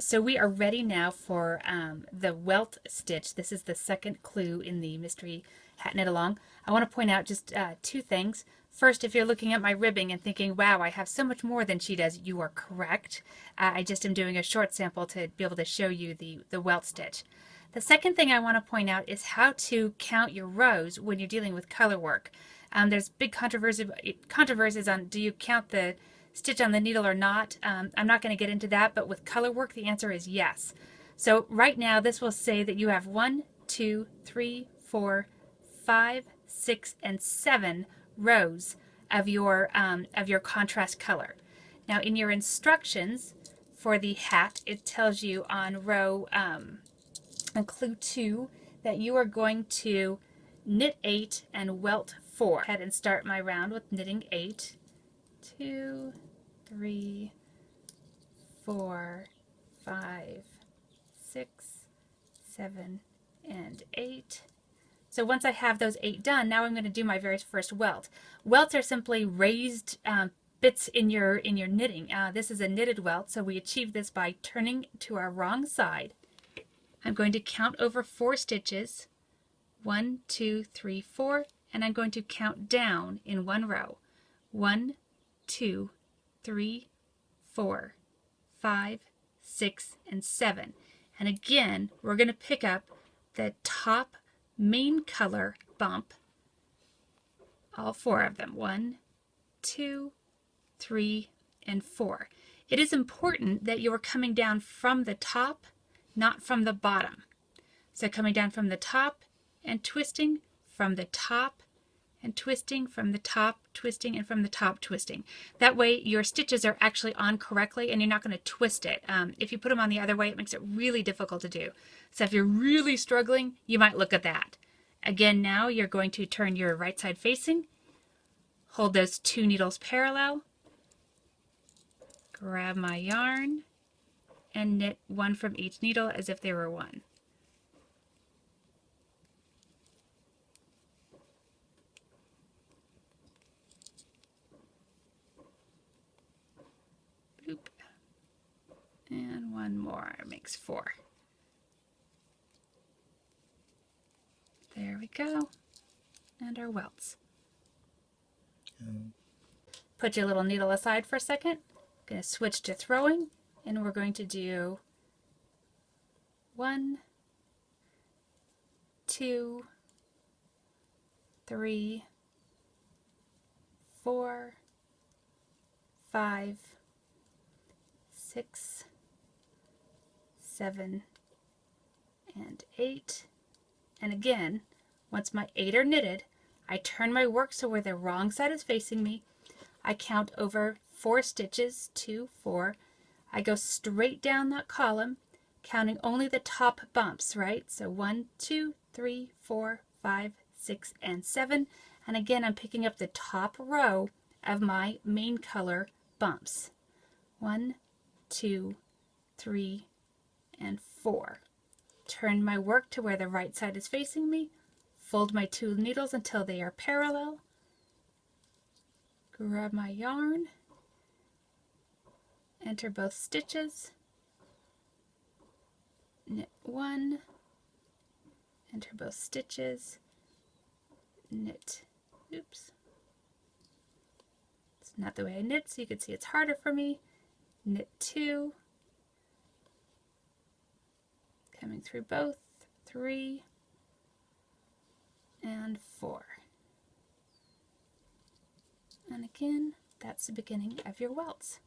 So we are ready now for the welt stitch. This is the second clue in the mystery hat knit along. I want to point out just two things. First, if you're looking at my ribbing and thinking, wow, I have so much more than she does, you are correct. I just am doing a short sample to be able to show you the welt stitch. The second thing I want to point out is how to count your rows when you're dealing with color work. There's big controversies on do you count the stitch on the needle or not. I'm not going to get into that, but with color work the answer is yes. So right now this will say that you have 1, 2, 3, 4, 5, 6, and 7 rows of your contrast color. Now in your instructions for the hat, it tells you on row on clue 2 that you are going to knit 8 and welt 4. Go ahead and start my round with knitting 8, 2, 3, 4, 5, 6, 7, and 8. So once I have those 8 done, now I'm going to do my very first welt. Welts are simply raised bits in your knitting. This is a knitted welt, so we achieve this by turning to our wrong side. I'm going to count over 4 stitches, 1, 2, 3, 4, and I'm going to count down in one row. 1, 2, 3, 4, 5, 6, and 7. And again, we're going to pick up the top main color bump, all 4 of them. 1, 2, 3, and 4. It is important that you are coming down from the top, not from the bottom. So coming down from the top and twisting, from the top and twisting, from the top, twisting, and from the top, twisting. That way your stitches are actually on correctly and you're not going to twist it. If you put them on the other way, it makes it really difficult to do. So if you're really struggling, you might look at that. Again, now you're going to turn your right side facing, hold those 2 needles parallel, grab my yarn, and knit 1 from each needle as if they were 1. Boop. And 1 more makes 4. There we go. And our welts. Put your little needle aside for a second. I'm going to switch to throwing, and we're going to do 1, 2, 3, 4, 5, 6, 7, and 8. And again, once my 8 are knitted, I turn my work so where the wrong side is facing me. I count over 4 stitches, 2, 4. I go straight down that column, counting only the top bumps, right? So 1, 2, 3, 4, 5, 6, and 7. And again, I'm picking up the top row of my main color bumps. 1, 2, 3, and 4. Turn my work to where the right side is facing me. Fold my 2 needles until they are parallel. Grab my yarn. Enter both stitches. Knit 1. Enter both stitches. Knit. Oops. It's not the way I knit, so you can see it's harder for me. Knit 2. Coming through both, 3, and 4. And again, that's the beginning of your welts.